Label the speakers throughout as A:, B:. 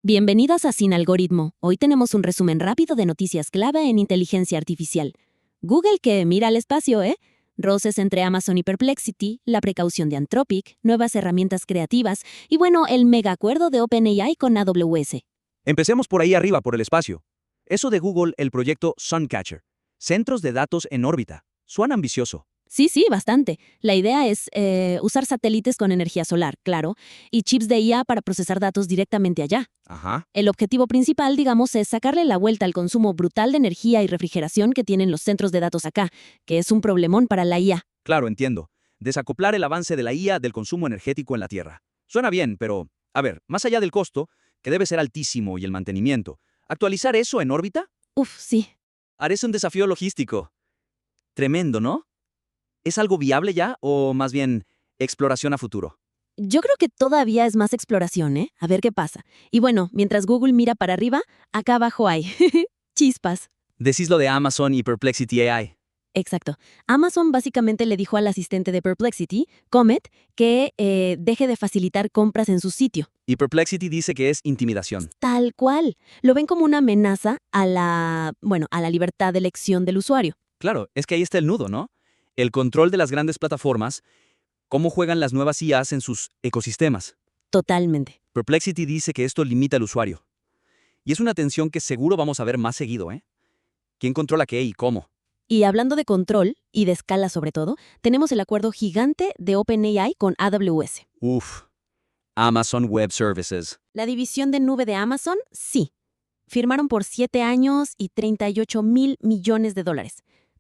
A: Bienvenidas a Sin Algoritmo. Hoy tenemos un resumen rápido de noticias clave en inteligencia artificial. Google que mira al espacio, Roces entre Amazon y Perplexity, la precaución de Anthropic, nuevas herramientas creativas y bueno, el mega acuerdo de OpenAI con AWS.
B: Empecemos por ahí arriba, por el espacio. Eso de Google, el proyecto Suncatcher. Centros de datos en órbita. Suena ambicioso.
A: Sí, bastante. La idea es usar satélites con energía solar, claro, y chips de IA para procesar datos directamente allá.
B: Ajá.
A: El objetivo principal, digamos, es sacarle la vuelta al consumo brutal de energía y refrigeración que tienen los centros de datos acá, que es un problemón para la IA.
B: Claro, entiendo. Desacoplar el avance de la IA del consumo energético en la Tierra. Suena bien, pero, a ver, más allá del costo, que debe ser altísimo, y el mantenimiento, ¿actualizar eso en órbita?
A: Sí.
B: Haré un desafío logístico. Tremendo, ¿no? ¿Es algo viable ya o más bien exploración a futuro?
A: Yo creo que todavía es más exploración, A ver qué pasa. Y bueno, mientras Google mira para arriba, acá abajo hay chispas.
B: Decís lo de Amazon y Perplexity AI.
A: Exacto. Amazon básicamente le dijo al asistente de Perplexity, Comet, que deje de facilitar compras en su sitio.
B: Y Perplexity dice que es intimidación.
A: Tal cual. Lo ven como una amenaza a la libertad de elección del usuario.
B: Claro, es que ahí está el nudo, ¿no? El control de las grandes plataformas, cómo juegan las nuevas IAs en sus ecosistemas.
A: Totalmente.
B: Perplexity dice que esto limita al usuario. Y es una tensión que seguro vamos a ver más seguido, ¿eh? ¿Quién controla qué y cómo?
A: Y hablando de control, y de escala sobre todo, tenemos el acuerdo gigante de OpenAI con AWS.
B: Uf, Amazon Web Services.
A: La división de nube de Amazon, sí. Firmaron por 7 años y $38,000 millones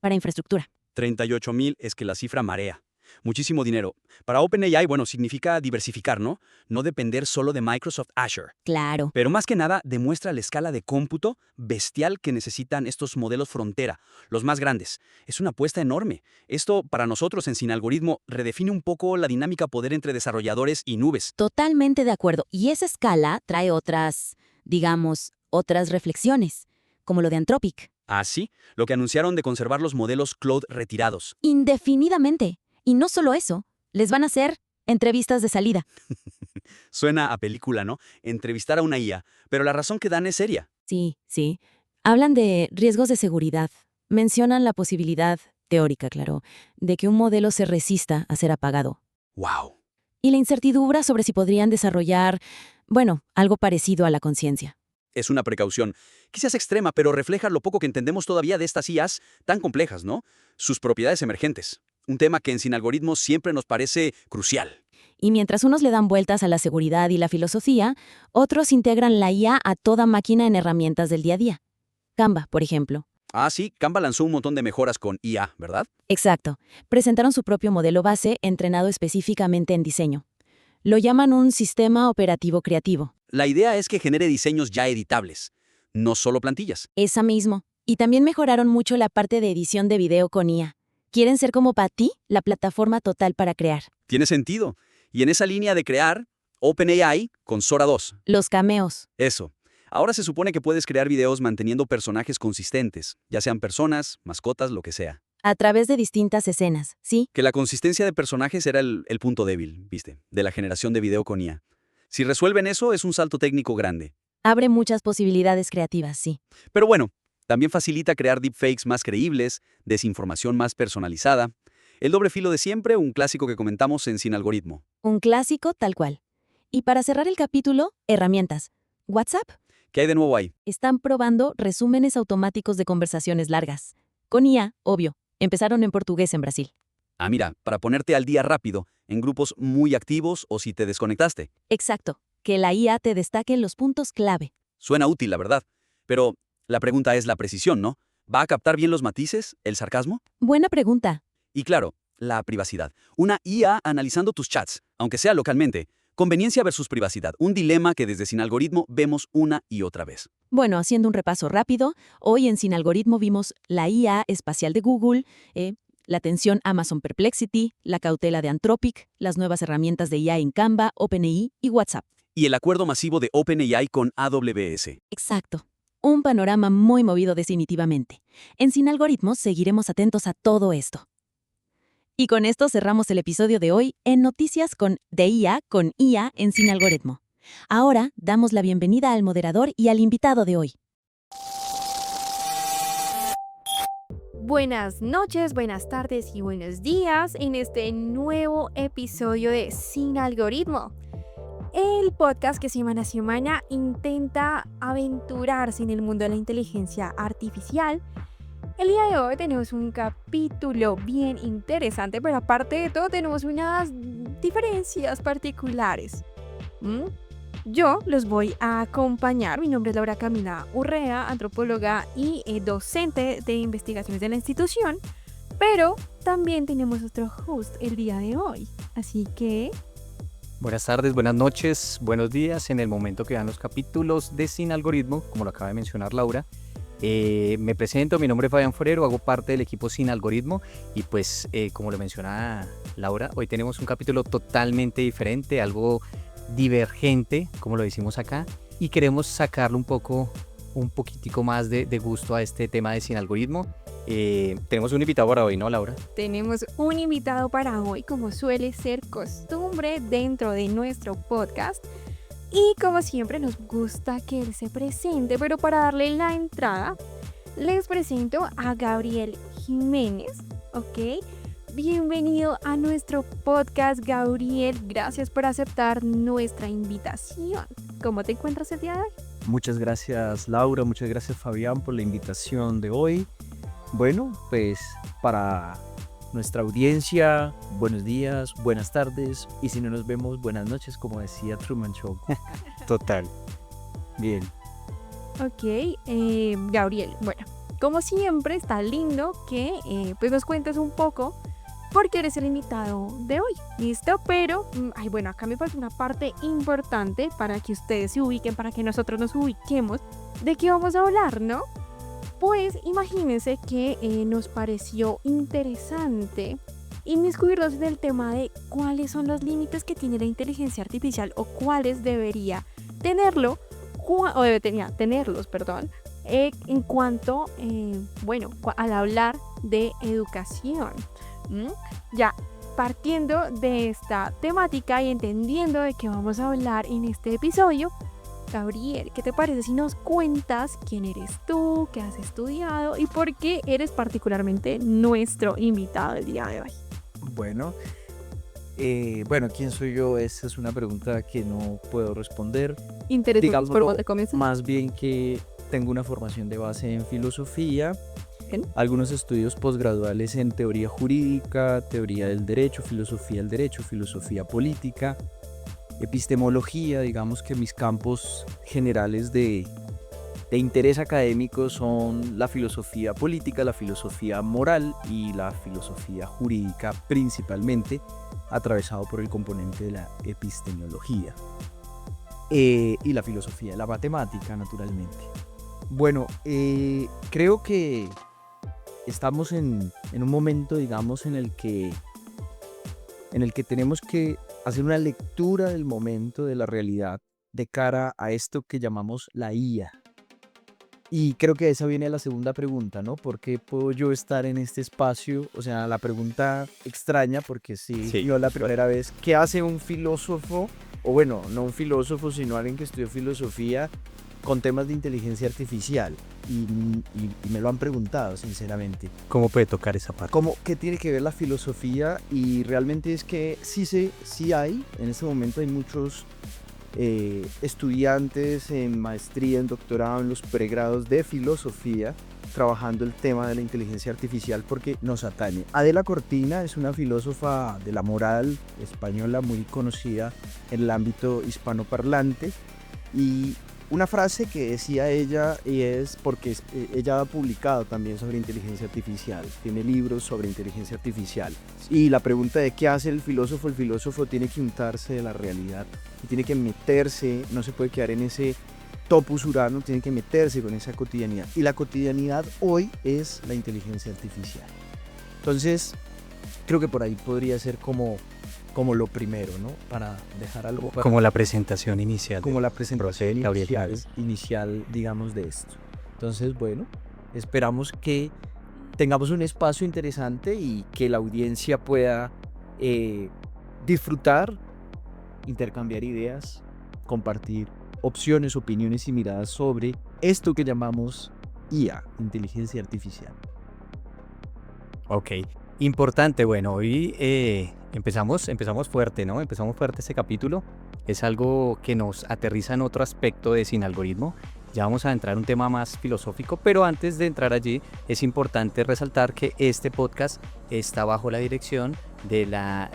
A: para infraestructura.
B: 38,000 es que la cifra marea. Muchísimo dinero. Para OpenAI, bueno, significa diversificar, ¿no? No depender solo de Microsoft Azure.
A: Claro.
B: Pero más que nada, demuestra la escala de cómputo bestial que necesitan estos modelos frontera, los más grandes. Es una apuesta enorme. Esto, para nosotros en Sin Algoritmo, redefine un poco la dinámica poder entre desarrolladores y nubes.
A: Totalmente de acuerdo. Y esa escala trae otras reflexiones, como lo de Anthropic.
B: Ah, sí, lo que anunciaron de conservar los modelos Cloud retirados.
A: Indefinidamente. Y no solo eso, les van a hacer entrevistas de salida.
B: Suena a película, ¿no? Entrevistar a una IA, pero la razón que dan es seria.
A: Sí. Hablan de riesgos de seguridad. Mencionan la posibilidad, teórica, claro, de que un modelo se resista a ser apagado.
B: ¡Wow!
A: Y la incertidumbre sobre si podrían desarrollar, algo parecido a la conciencia.
B: Es una precaución, quizás extrema, pero refleja lo poco que entendemos todavía de estas IAs tan complejas, ¿no? Sus propiedades emergentes. Un tema que en Sin Algoritmos siempre nos parece crucial.
A: Y mientras unos le dan vueltas a la seguridad y la filosofía, otros integran la IA a toda máquina en herramientas del día a día. Canva, por ejemplo.
B: Ah, sí, Canva lanzó un montón de mejoras con IA, ¿verdad?
A: Exacto. Presentaron su propio modelo base entrenado específicamente en diseño. Lo llaman un sistema operativo creativo.
B: La idea es que genere diseños ya editables, no solo plantillas.
A: Esa mismo. Y también mejoraron mucho la parte de edición de video con IA. Quieren ser como Patty, la plataforma total para crear.
B: Tiene sentido. Y en esa línea de crear, OpenAI con Sora 2.
A: Los cameos.
B: Eso. Ahora se supone que puedes crear videos manteniendo personajes consistentes, ya sean personas, mascotas, lo que sea.
A: A través de distintas escenas, ¿sí?
B: Que la consistencia de personajes era el punto débil, ¿viste? De la generación de video con IA. Si resuelven eso, es un salto técnico grande.
A: Abre muchas posibilidades creativas, sí.
B: Pero bueno, también facilita crear deepfakes más creíbles, desinformación más personalizada. El doble filo de siempre, un clásico que comentamos en Sin Algoritmo.
A: Un clásico tal cual. Y para cerrar el capítulo, herramientas. WhatsApp.
B: ¿Qué hay de nuevo ahí?
A: Están probando resúmenes automáticos de conversaciones largas. Con IA, obvio. Empezaron en portugués en Brasil.
B: Ah, mira, para ponerte al día rápido, en grupos muy activos o si te desconectaste.
A: Exacto. Que la IA te destaque en los puntos clave.
B: Suena útil, la verdad. Pero la pregunta es la precisión, ¿no? ¿Va a captar bien los matices, el sarcasmo?
A: Buena pregunta.
B: Y claro, la privacidad. Una IA analizando tus chats, aunque sea localmente. Conveniencia versus privacidad, un dilema que desde Sin Algoritmo vemos una y otra vez.
A: Bueno, haciendo un repaso rápido, hoy en Sin Algoritmo vimos la IA espacial de Google, la tensión Amazon Perplexity, la cautela de Anthropic, las nuevas herramientas de IA en Canva, OpenAI y WhatsApp.
B: Y el acuerdo masivo de OpenAI con AWS.
A: Exacto. Un panorama muy movido definitivamente. En Sin Algoritmos seguiremos atentos a todo esto. Y con esto cerramos el episodio de hoy en Noticias de IA con IA en Sin Algoritmo. Ahora damos la bienvenida al moderador y al invitado de hoy.
C: Buenas noches, buenas tardes y buenos días en este nuevo episodio de Sin Algoritmo, el podcast que semana a semana intenta aventurarse en el mundo de la inteligencia artificial. El día de hoy tenemos un capítulo bien interesante, pero aparte de todo tenemos unas diferencias particulares. Yo los voy a acompañar. Mi nombre es Laura Camila Urrea, antropóloga y docente de investigaciones de la institución, pero también tenemos otro host el día de hoy, así que...
D: Buenas tardes, buenas noches, buenos días en el momento que dan los capítulos de Sin Algoritmo, como lo acaba de mencionar Laura. Me presento, mi nombre es Fabián Forero, hago parte del equipo Sin Algoritmo y pues como lo menciona Laura, hoy tenemos un capítulo totalmente diferente, algo divergente, como lo decimos acá, y queremos sacarle un poquitico más de gusto a este tema de Sin Algoritmo. Tenemos un invitado para hoy, ¿no, Laura?
C: Tenemos un invitado para hoy, como suele ser costumbre dentro de nuestro podcast. Y como siempre nos gusta que él se presente, pero para darle la entrada, les presento a Gabriel Jiménez, ¿ok? Bienvenido a nuestro podcast, Gabriel. Gracias por aceptar nuestra invitación. ¿Cómo te encuentras el día de hoy?
E: Muchas gracias, Laura. Muchas gracias, Fabián, por la invitación de hoy. Bueno, pues para nuestra audiencia, buenos días, buenas tardes y si no nos vemos, buenas noches, como decía Truman Show.
D: Total.
E: Bien.
C: Ok, Gabriel, bueno, como siempre está lindo que pues nos cuentes un poco porque eres el invitado de hoy, ¿listo? Pero, bueno, acá me falta una parte importante para que ustedes se ubiquen, para que nosotros nos ubiquemos de qué vamos a hablar, ¿no? Pues imagínense que nos pareció interesante inmiscuirnos en el tema de cuáles son los límites que tiene la inteligencia artificial o cuáles debería tenerlos, en cuanto, al hablar de educación. Ya partiendo de esta temática y entendiendo de qué vamos a hablar en este episodio, Gabriel, ¿qué te parece si nos cuentas quién eres tú, qué has estudiado y por qué eres particularmente nuestro invitado el día de hoy?
E: Bueno, ¿quién soy yo? Esa es una pregunta que no puedo responder.
C: Interesante, ¿por dónde comienza?
E: Más bien que tengo una formación de base en filosofía,
C: Bien.
E: Algunos estudios posgraduales en teoría jurídica, teoría del derecho, filosofía política, epistemología. Digamos que mis campos generales de interés académico son la filosofía política, la filosofía moral y la filosofía jurídica, principalmente atravesado por el componente de la epistemología y la filosofía de la matemática, naturalmente. Bueno, creo que estamos en un momento, digamos, en el que tenemos que hacer una lectura del momento, de la realidad, de cara a esto que llamamos la IA. Y creo que esa viene a la segunda pregunta, ¿no? ¿Por qué puedo yo estar en este espacio? O sea, la pregunta extraña, porque sí. Yo la primera vez, ¿qué hace un filósofo? O bueno, no un filósofo, sino alguien que estudió filosofía con temas de inteligencia artificial. Y me lo han preguntado, sinceramente.
D: ¿Cómo puede tocar esa parte?
E: ¿Qué tiene que ver la filosofía? Y realmente es que sí hay, en este momento hay muchos estudiantes en maestría, en doctorado, en los pregrados de filosofía, trabajando el tema de la inteligencia artificial porque nos atañe. Adela Cortina es una filósofa de la moral española muy conocida en el ámbito hispanoparlante, y una frase que decía ella, y es porque ella ha publicado también sobre inteligencia artificial, tiene libros sobre inteligencia artificial, y la pregunta de qué hace el filósofo tiene que untarse de la realidad y tiene que meterse, no se puede quedar en ese topus urano, tiene que meterse con esa cotidianidad, y la cotidianidad hoy es la inteligencia artificial. Entonces creo que por ahí podría ser como lo primero, ¿no? Para dejar algo para...
D: Como la presentación inicial.
E: Como la presentación
D: Gabriel
E: inicial, digamos, de esto. Entonces, bueno, esperamos que tengamos un espacio interesante y que la audiencia pueda disfrutar, intercambiar ideas compartir opciones, opiniones y miradas sobre esto que llamamos IA, inteligencia artificial.
D: Ok, importante. Bueno, hoy empezamos fuerte, ¿no? Empezamos fuerte este capítulo. Es algo que nos aterriza en otro aspecto de Sin Algoritmo. Ya vamos a entrar en un tema más filosófico, pero antes de entrar allí es importante resaltar que este podcast está bajo la dirección de la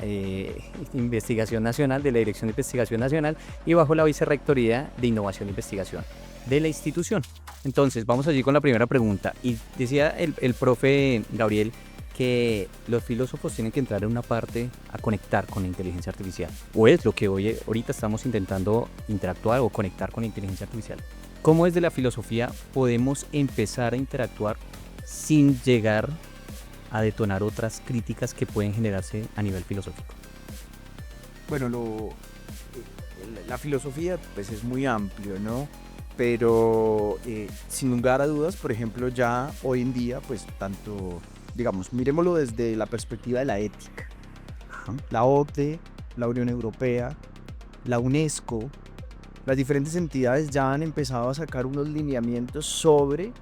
D: Investigación Nacional, de la Dirección de Investigación Nacional y bajo la Vicerrectoría de Innovación e Investigación de la institución. Entonces, vamos allí con la primera pregunta. Y decía el profe Gabriel que los filósofos tienen que entrar en una parte a conectar con la inteligencia artificial. O es lo que ahorita estamos intentando interactuar o conectar con la inteligencia artificial. ¿Cómo desde la filosofía podemos empezar a interactuar sin llegar a detonar otras críticas que pueden generarse a nivel filosófico?
E: Bueno, la filosofía pues es muy amplio, ¿no? Pero sin lugar a dudas, por ejemplo, ya hoy en día, pues tanto, digamos, miremoslo desde la perspectiva de la ética. La OCDE, la Unión Europea, la UNESCO, las diferentes entidades ya han empezado a sacar unos lineamientos sobre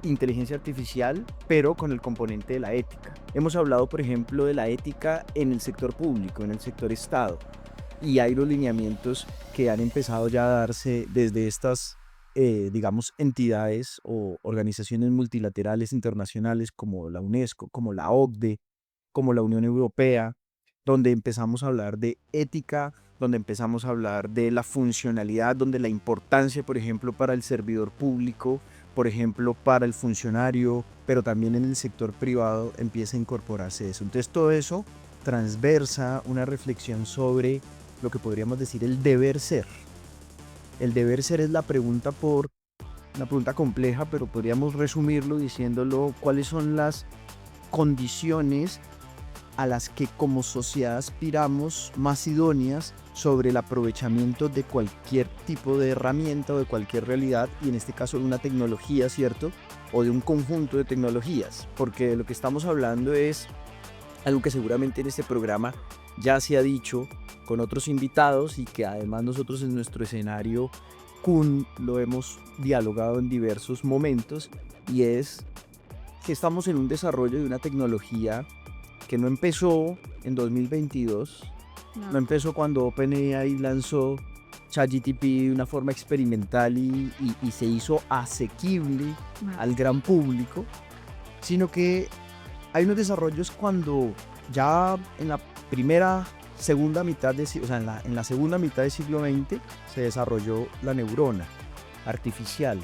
E: inteligencia artificial, pero con el componente de la ética. Hemos hablado, por ejemplo, de la ética en el sector público, en el sector Estado, y hay los lineamientos que han empezado ya a darse desde estas, digamos, entidades o organizaciones multilaterales internacionales como la UNESCO, como la OCDE, como la Unión Europea, donde empezamos a hablar de ética, donde empezamos a hablar de la funcionalidad, donde la importancia, por ejemplo, para el servidor público, por ejemplo, para el funcionario, pero también en el sector privado empieza a incorporarse eso. Entonces todo eso transversa una reflexión sobre lo que podríamos decir el deber ser. El deber ser es una pregunta compleja, pero podríamos resumirlo diciéndolo cuáles son las condiciones a las que como sociedad aspiramos más idóneas sobre el aprovechamiento de cualquier tipo de herramienta o de cualquier realidad, y en este caso de una tecnología, ¿cierto? O de un conjunto de tecnologías, porque de lo que estamos hablando es algo que seguramente en este programa ya se ha dicho con otros invitados y que además nosotros en nuestro escenario CUN lo hemos dialogado en diversos momentos, y es que estamos en un desarrollo de una tecnología que no empezó en 2022, no empezó cuando OpenAI lanzó ChatGPT de una forma experimental y se hizo asequible al gran público, sino que hay unos desarrollos cuando ya en la segunda mitad del siglo XX se desarrolló la neurona artificial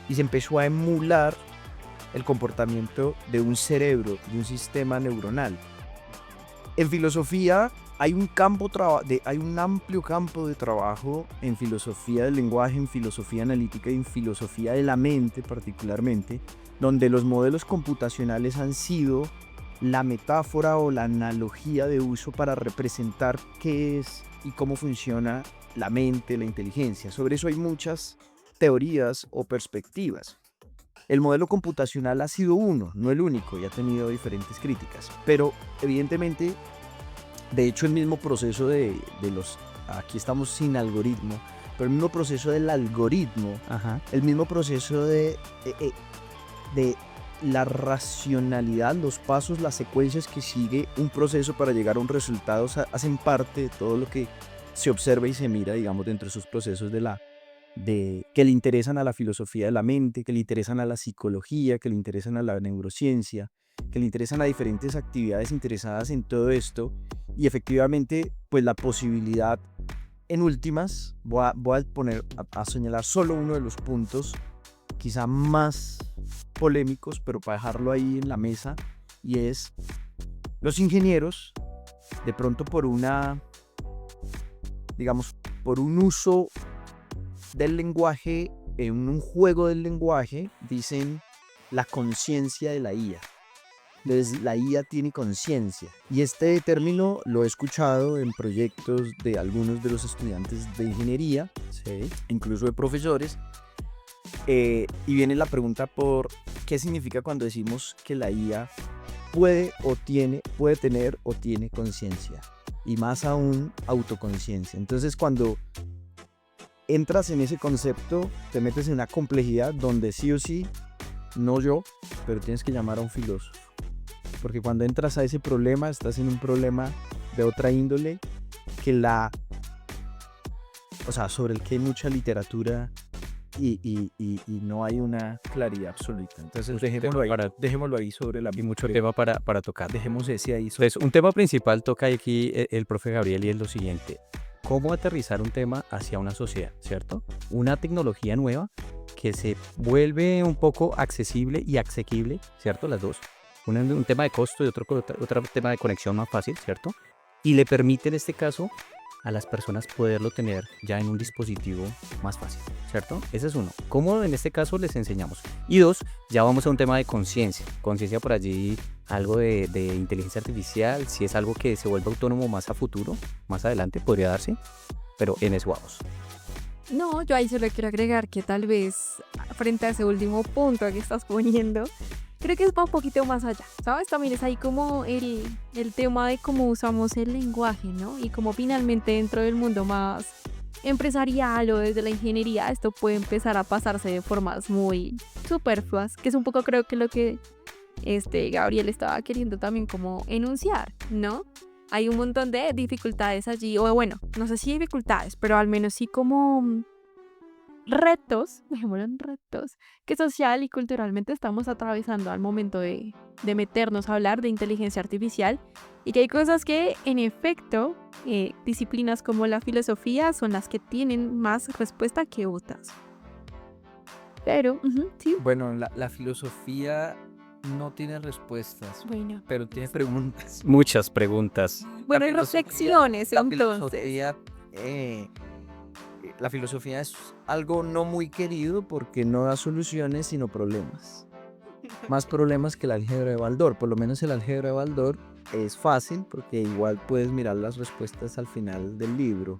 E: y se empezó a emular el comportamiento de un cerebro, de un sistema neuronal. En filosofía hay un amplio campo de trabajo en filosofía del lenguaje, en filosofía analítica y en filosofía de la mente particularmente, donde los modelos computacionales han sido la metáfora o la analogía de uso para representar qué es y cómo funciona la mente, la inteligencia. Sobre eso hay muchas teorías o perspectivas. El modelo computacional ha sido uno, no el único, y ha tenido diferentes críticas, pero evidentemente, de hecho el mismo proceso aquí estamos sin algoritmo, pero el mismo proceso del algoritmo, el mismo proceso de la racionalidad, los pasos, las secuencias que sigue un proceso para llegar a un resultado, hacen parte de todo lo que se observa y se mira, digamos, dentro de esos procesos que le interesan a la filosofía de la mente, que le interesan a la psicología, que le interesan a la neurociencia, que le interesan a diferentes actividades interesadas en todo esto. Y efectivamente, pues la posibilidad, en últimas, voy a señalar solo uno de los puntos quizá más polémicos, pero para dejarlo ahí en la mesa, y es los ingenieros, de pronto por un uso del lenguaje, en un juego del lenguaje, dicen la conciencia de la IA. Entonces la IA tiene conciencia, y este término lo he escuchado en proyectos de algunos de los estudiantes de ingeniería, ¿sí? Incluso de profesores, y viene la pregunta por qué significa cuando decimos que la IA puede tener o tiene conciencia, y más aún autoconciencia. Entonces cuando entras en ese concepto, te metes en una complejidad donde sí o sí, no yo, pero tienes que llamar a un filósofo. Porque cuando entras a ese problema, estás en un problema de otra índole sobre el que hay mucha literatura y no hay una claridad absoluta. Entonces dejémoslo ahí sobre la...
D: Y mucho tema para tocar.
E: Dejemos ese ahí.
D: Entonces, un tema principal toca aquí el profe Gabriel y es lo siguiente. ¿Cómo aterrizar un tema hacia una sociedad, cierto? Una tecnología nueva que se vuelve un poco accesible y asequible, ¿cierto? Las dos. Un tema de costo y otro tema de conexión más fácil, ¿cierto? Y le permite en este caso a las personas poderlo tener ya en un dispositivo más fácil, ¿cierto? Ese es uno. ¿Cómo en este caso les enseñamos? Y dos, ya vamos a un tema de conciencia. Conciencia por allí, algo de inteligencia artificial, si es algo que se vuelve autónomo más a futuro, más adelante podría darse, pero en eso vamos.
C: No, yo ahí solo quiero agregar que tal vez frente a ese último punto que estás poniendo, creo que va un poquito más allá, ¿sabes? También es ahí como el tema de cómo usamos el lenguaje, ¿no? Y cómo finalmente dentro del mundo más empresarial o desde la ingeniería esto puede empezar a pasarse de formas muy superfluas, que es un poco creo que lo que Gabriel estaba queriendo también como enunciar, ¿no? Hay un montón de dificultades allí, o bueno, no sé si dificultades, pero al menos sí como retos, dejémoslo en retos, que social y culturalmente estamos atravesando al momento de meternos a hablar de inteligencia artificial y que hay cosas que en efecto disciplinas como la filosofía son las que tienen más respuesta que otras. Pero, sí.
F: Bueno, la filosofía no tiene respuestas,
C: Bueno,
F: pero tiene preguntas.
D: Muchas preguntas.
C: bueno, hay
F: filosofía-
C: reflexiones
F: La
C: entonces.
F: filosofía es algo no muy querido
E: Porque no da soluciones, sino problemas. Más problemas que el álgebra de Baldor. Por lo menos el álgebra de Baldor es fácil porque igual puedes mirar las respuestas al final del libro.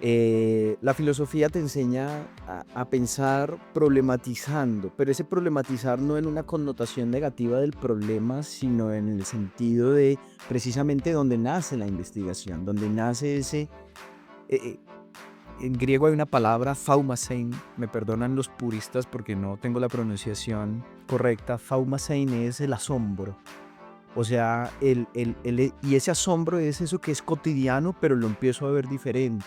E: La filosofía te enseña a pensar problematizando, pero ese problematizar no en una connotación negativa del problema, sino en el sentido de precisamente donde nace la investigación, donde nace ese... en griego hay una palabra, phaumasein, me perdonan los puristas porque no tengo la pronunciación correcta. Phaumasein es el asombro. O sea, y ese asombro es eso que es cotidiano, pero lo empiezo a ver diferente.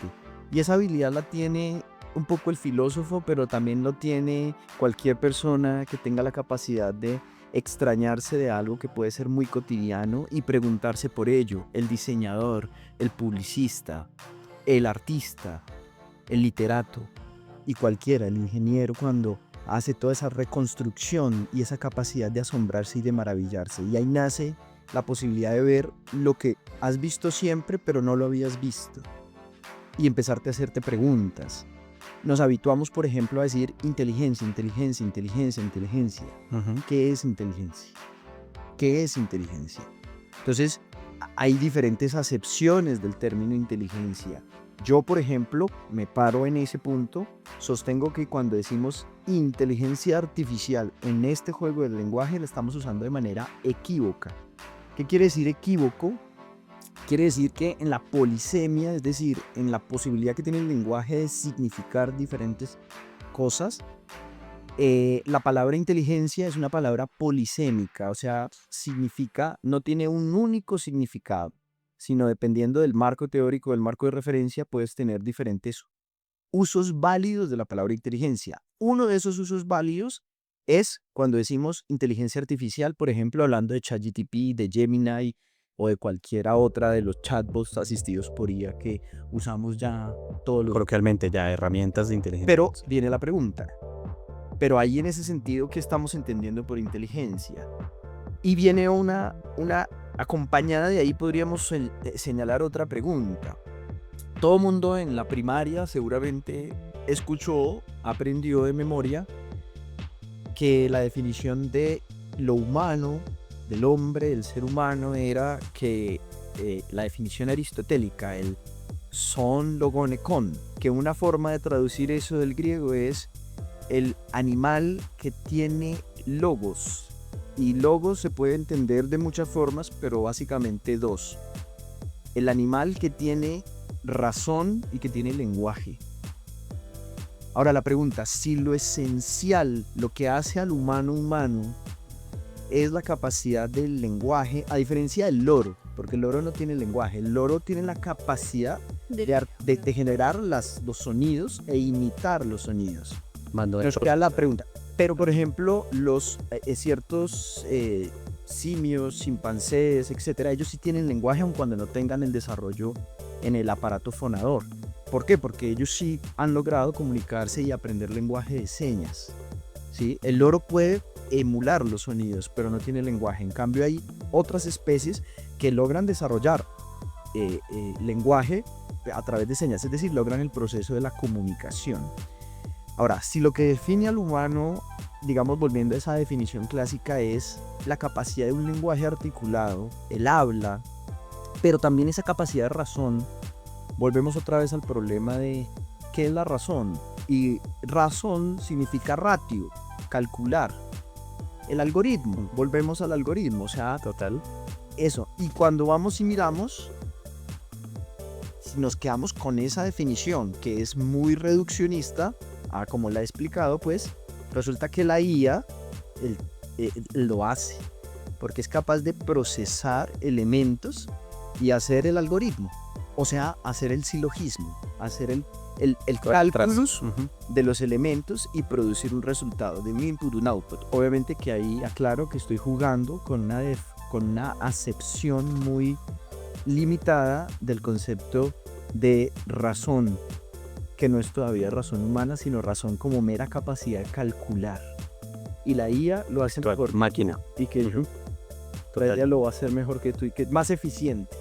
E: Y esa habilidad la tiene un poco el filósofo, pero también lo tiene cualquier persona que tenga la capacidad de extrañarse de algo que puede ser muy cotidiano y preguntarse por ello. El diseñador, el publicista, el artista, el literato y cualquiera, el ingeniero, cuando hace toda esa reconstrucción y esa capacidad de asombrarse y de maravillarse. Y ahí nace la posibilidad de ver lo que has visto siempre, pero no lo habías visto. Y empezarte a hacerte preguntas. Nos habituamos, por ejemplo, a decir inteligencia, inteligencia, inteligencia, inteligencia. ¿Qué es inteligencia? ¿Qué es inteligencia? Entonces, hay diferentes acepciones del término inteligencia. Yo, por ejemplo, me paro en ese punto, sostengo que cuando decimos inteligencia artificial en este juego del lenguaje, la estamos usando de manera equívoca. ¿Qué quiere decir equívoco? Quiere decir que en la polisemia, es decir, en la posibilidad que tiene el lenguaje de significar diferentes cosas, la palabra inteligencia es una palabra polisémica, o sea, significa, no tiene un único significado, sino dependiendo del marco teórico, del marco de referencia, puedes tener diferentes usos válidos de la palabra inteligencia. Uno de esos usos válidos es cuando decimos inteligencia artificial, por ejemplo, hablando de ChatGPT, de Gemini o de cualquiera otra de los chatbots asistidos por IA que usamos ya todos los...
D: Coloquialmente ya herramientas de inteligencia.
E: Pero viene la pregunta. Pero ahí en ese sentido, ¿qué estamos entendiendo por inteligencia? Y viene una acompañada de ahí, podríamos señalar otra pregunta. Todo mundo en la primaria seguramente escuchó, aprendió de memoria que la definición de lo humano, del hombre, del ser humano, era que la definición aristotélica, el son logonekon, que una forma de traducir eso del griego es el animal que tiene logos. Y logos se puede entender de muchas formas, pero básicamente dos. El animal que tiene razón y que tiene lenguaje. Ahora la pregunta, si lo esencial, lo que hace al humano humano, es la capacidad del lenguaje, a diferencia del loro, porque el loro no tiene lenguaje, el loro tiene la capacidad de generar los sonidos e imitar los sonidos. Nos queda la pregunta, pero por ejemplo, los ciertos simios, chimpancés, etcétera, ellos sí tienen lenguaje aun cuando no tengan el desarrollo en el aparato fonador. ¿Por qué? Porque ellos sí han logrado comunicarse y aprender lenguaje de señas, ¿sí? El loro puede emular los sonidos, pero no tiene lenguaje. En cambio, hay otras especies que logran desarrollar lenguaje a través de señas, es decir, logran el proceso de la comunicación. Ahora, si lo que define al humano, digamos, volviendo a esa definición clásica, es la capacidad de un lenguaje articulado, el habla, pero también esa capacidad de razón, volvemos otra vez al problema de qué es la razón. Y razón significa ratio, calcular. El algoritmo, volvemos al algoritmo, o sea,
D: Total.
E: eso. Y cuando vamos y miramos, si nos quedamos con esa definición que es muy reduccionista, como la he explicado, pues resulta que la IA lo hace, porque es capaz de procesar elementos y hacer el algoritmo, o sea, hacer el silogismo, hacer el cálculo de los elementos y producir un resultado de un input, un output. Obviamente que ahí aclaro que estoy jugando con una acepción muy limitada del concepto de razón, que no es todavía razón humana, sino razón como mera capacidad de calcular. Y la IA lo hace mejor.
B: Máquina.
E: Y que ella lo va a hacer mejor que tú y que es más eficiente.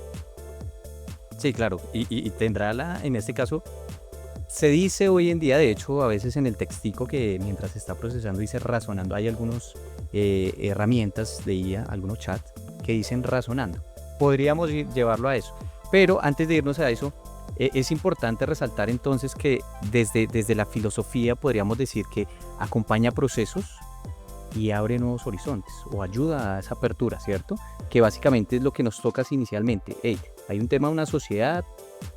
D: Sí, claro, y tendrá en este caso, se dice hoy en día, de hecho, a veces en el textico que mientras se está procesando dice razonando, hay algunas herramientas de IA, algunos chats que dicen razonando. Podríamos llevarlo a eso, pero antes de irnos a eso, es importante resaltar entonces que desde la filosofía podríamos decir que acompaña procesos y abre nuevos horizontes o ayuda a esa apertura, ¿cierto? Que básicamente es lo que nos toca inicialmente. Hey, hay un tema de una sociedad,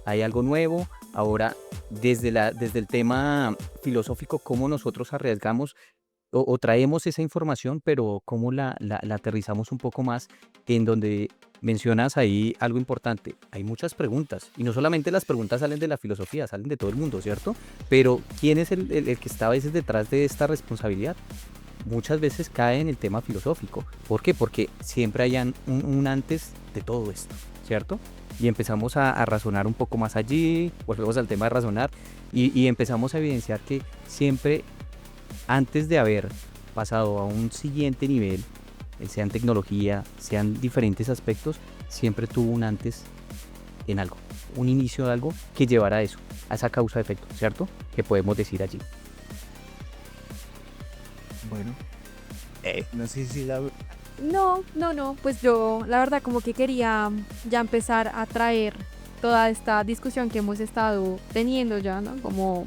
D: hay algo nuevo, ahora desde el tema filosófico, cómo nosotros arriesgamos o traemos esa información, pero cómo la aterrizamos un poco más, en donde mencionas ahí algo importante. Hay muchas preguntas, y no solamente las preguntas salen de la filosofía, salen de todo el mundo, ¿cierto? Pero ¿quién es el que está a veces detrás de esta responsabilidad? Muchas veces cae en el tema filosófico. ¿Por qué? Porque siempre hay un antes de todo esto, ¿cierto? Y empezamos a razonar un poco más allí, volvemos al tema de razonar, y empezamos a evidenciar que siempre, antes de haber pasado a un siguiente nivel, sean tecnología, sean diferentes aspectos, siempre tuvo un antes en algo, un inicio de algo que llevara a eso, a esa causa-efecto, ¿cierto? Que podemos decir allí.
E: Bueno, no sé si la...
C: No, pues yo la verdad como que quería ya empezar a traer toda esta discusión que hemos estado teniendo ya, ¿no? Como,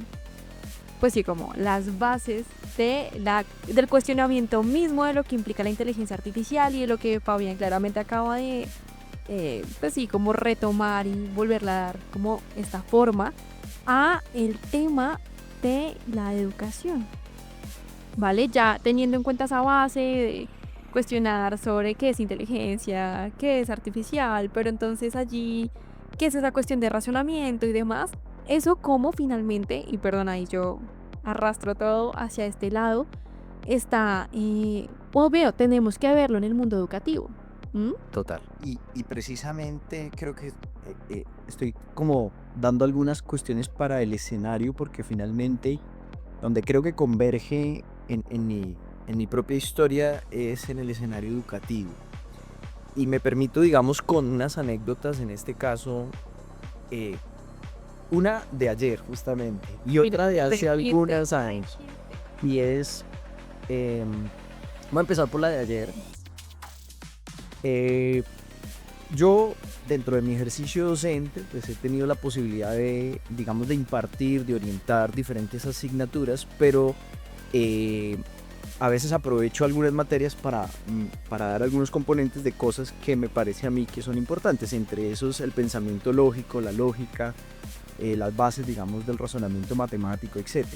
C: pues sí, como las bases del cuestionamiento mismo de lo que implica la inteligencia artificial y de lo que Fabián claramente acaba de, pues sí, como retomar y volverla a dar como esta forma a el tema de la educación, ¿vale? Ya teniendo en cuenta esa base de cuestionar sobre qué es inteligencia, qué es artificial, pero entonces allí, qué es esa cuestión de razonamiento y demás, eso como finalmente, y perdona, y yo arrastro todo hacia este lado, está, obvio, tenemos que verlo en el mundo educativo.
D: Total.
E: Y precisamente creo que estoy como dando algunas cuestiones para el escenario, porque finalmente donde creo que converge en mi propia historia es en el escenario educativo. Y me permito, digamos, con unas anécdotas, en este caso, una de ayer justamente y otra de hace algunos años. Y es, voy a empezar por la de ayer. Yo, dentro de mi ejercicio docente, pues he tenido la posibilidad de, digamos, de impartir, de orientar diferentes asignaturas, pero a veces aprovecho algunas materias para dar algunos componentes de cosas que me parece a mí que son importantes, entre esos el pensamiento lógico, la lógica, las bases, digamos, del razonamiento matemático, etc.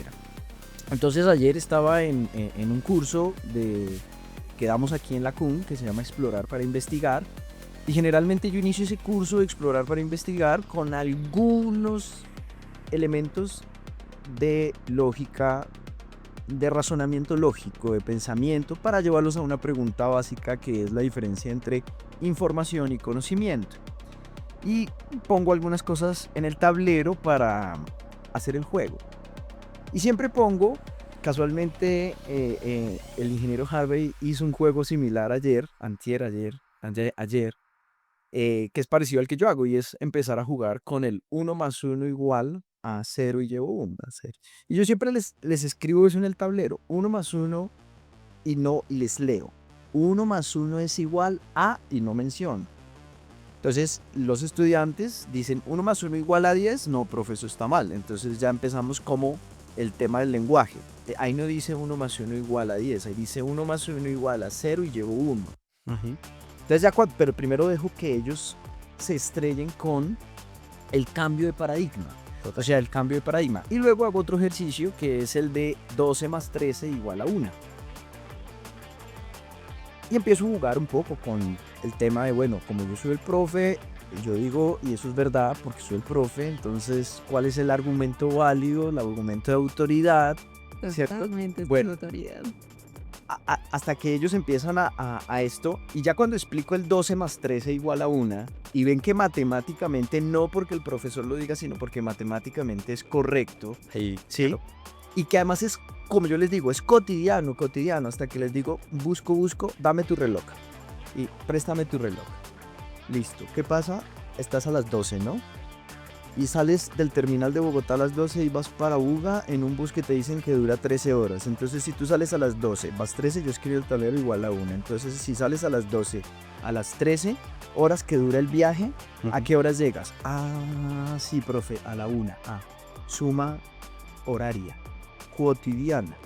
E: Entonces ayer estaba en un curso que damos aquí en la CUN, que se llama Explorar para Investigar, y generalmente yo inicio ese curso de Explorar para Investigar con algunos elementos de lógica, de razonamiento lógico, de pensamiento, para llevarlos a una pregunta básica que es la diferencia entre información y conocimiento. Y pongo algunas cosas en el tablero para hacer el juego. Y siempre pongo, casualmente, el ingeniero Harvey hizo un juego similar ayer, que es parecido al que yo hago, y es empezar a jugar con el 1 más 1 igual a 0 y llevo 1 a 0. Y yo siempre les escribo eso en el tablero, 1 más 1 y les leo. 1 más 1 es igual a y no menciono. Entonces los estudiantes dicen 1 más 1 igual a 10, no, profe, eso está mal. Entonces ya empezamos como el tema del lenguaje. Ahí no dice 1 más 1 igual a 10, ahí dice 1 más 1 igual a 0 y llevo 1. Entonces ya pero primero dejo que ellos se estrellen con el cambio de paradigma. O sea, el cambio de paradigma. Y luego hago otro ejercicio que es el de 12 más 13 igual a 1. Y empiezo a jugar un poco con el tema de, bueno, como yo soy el profe, yo digo, y eso es verdad porque soy el profe, entonces, ¿cuál es el argumento válido, el argumento de autoridad? ¿Cierto?
C: Totalmente,
E: Bueno,
C: autoridad.
E: hasta que ellos empiezan a esto, y ya cuando explico el 12 más 13 igual a 1, y ven que matemáticamente, no porque el profesor lo diga, sino porque matemáticamente es correcto, ¿sí? Claro. Y que además es, como yo les digo, es cotidiano, hasta que les digo, busco, dame tu reloj, y préstame tu reloj. Listo, ¿qué pasa? Estás a las 12, ¿no? Y sales del terminal de Bogotá a las 12 y vas para Buga en un bus que te dicen que dura 13 horas. Entonces, si tú sales a las 12, vas 13, yo escribo el tablero igual a 1. Entonces, si sales a las 12, a las 13 horas que dura el viaje, ¿a qué horas llegas? Ah, sí, profe, a la 1. Suma horaria, cotidiana.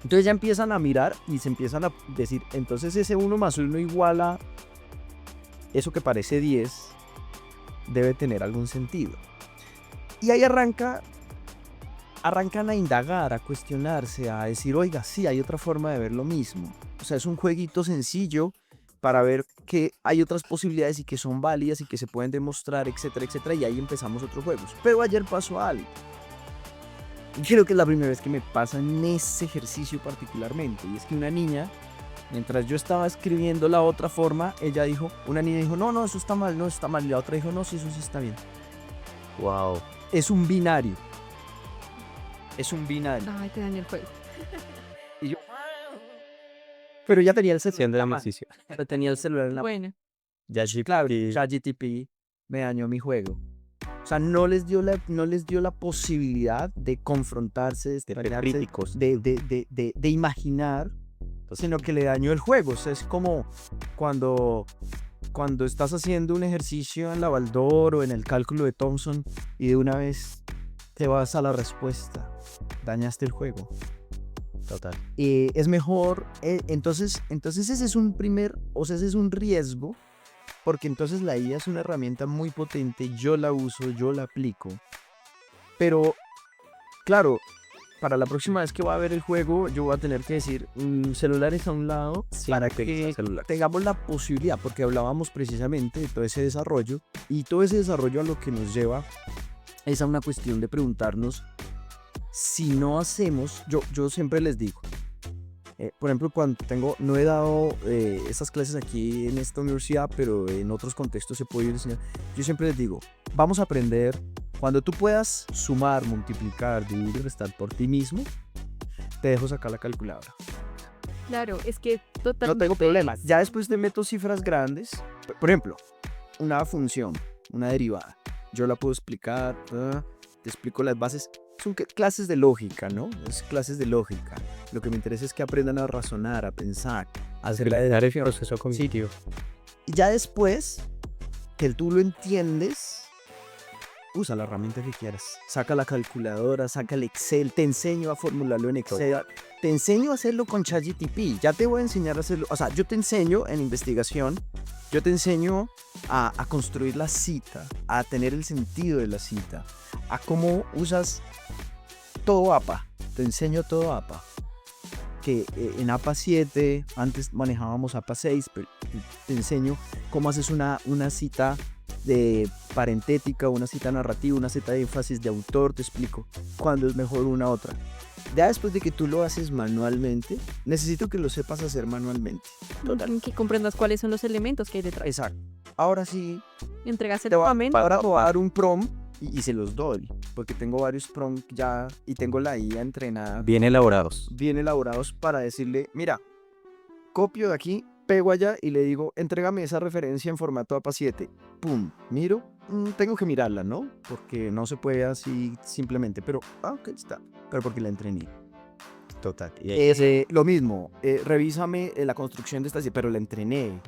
E: Entonces ya empiezan a mirar y se empiezan a decir, entonces ese 1 más 1 igual a eso que parece 10, debe tener algún sentido. Y ahí arrancan a indagar, a cuestionarse, a decir, oiga, sí, hay otra forma de ver lo mismo. O sea, es un jueguito sencillo para ver que hay otras posibilidades y que son válidas y que se pueden demostrar, etcétera, etcétera. Y ahí empezamos otros juegos. Pero ayer pasó algo. Creo que es la primera vez que me pasa en ese ejercicio particularmente. Y es que una niña, mientras yo estaba escribiendo la otra forma, una niña dijo, no, eso está mal, no, está mal. Y la otra dijo, no, sí, eso sí está bien.
D: Wow.
E: Es un binario.
C: Ay, te daño el juego.
E: Y yo, pero ya tenía el celular.
D: Siendo el ejercicio.
E: Ya tenía el celular en la
C: Bueno,
E: ChatGPT me dañó mi juego. O sea, no les dio la posibilidad de confrontarse, de esperarse,
D: críticos.
E: de imaginar, sino que le dañó el juego. O sea, es como cuando estás haciendo un ejercicio en la Baldor o en el cálculo de Thomson y de una vez te vas a la respuesta, dañaste el juego.
D: Total.
E: Es mejor, entonces ese es un riesgo, porque entonces la IA es una herramienta muy potente, yo la uso, yo la aplico, pero claro, para la próxima vez que va a ver el juego, yo voy a tener que decir celulares a un lado para que tengamos la posibilidad, porque hablábamos precisamente de todo ese desarrollo, y todo ese desarrollo a lo que nos lleva es a una cuestión de preguntarnos si no hacemos, yo siempre les digo, por ejemplo, no he dado estas clases aquí en esta universidad, pero en otros contextos se puede enseñar, yo siempre les digo, vamos a aprender. Cuando tú puedas sumar, multiplicar, dividir y restar por ti mismo, te dejo sacar la calculadora.
C: claro, es que totalmente.
E: No tengo problemas. Ya después te meto cifras grandes. Por ejemplo, una función, una derivada. Yo la puedo explicar, te explico las bases. Son clases de lógica, ¿no? Es clases de lógica. Lo que me interesa es que aprendan a razonar, a pensar, a hacer la deducción.
D: El proceso cognitivo.
E: Y ya después que tú lo entiendes, usa la herramienta que quieras. Saca la calculadora, saca el Excel, te enseño a formularlo en Excel. Te enseño a hacerlo con ChatGPT. Ya te voy a enseñar a hacerlo. O sea, yo te enseño en investigación, yo te enseño a construir la cita, a tener el sentido de la cita, a cómo usas todo APA. te enseño todo APA. Que en APA 7, antes manejábamos APA 6, pero te enseño cómo haces una cita de parentética, una cita narrativa, una cita de énfasis de autor, te explico cuándo es mejor una u otra. Ya después de que tú lo haces manualmente, necesito que lo sepas hacer manualmente.
C: Que comprendas cuáles son los elementos que hay detrás.
E: Exacto. Ahora sí,
C: Entregas el
E: te voy
C: dopamine.
E: a dar un prompt y se los doy, porque tengo varios prompts ya y tengo la IA entrenada,
D: Bien elaborados.
E: bien elaborados para decirle, mira, copio de aquí, pego allá y le digo, entrégame esa referencia en formato APA 7. Pum, miro, tengo que mirarla, ¿no? Porque no se puede así simplemente, pero, ok, está, pero porque la entrené.
D: Total.
E: Lo mismo, revísame la construcción de esta, pero la entrené,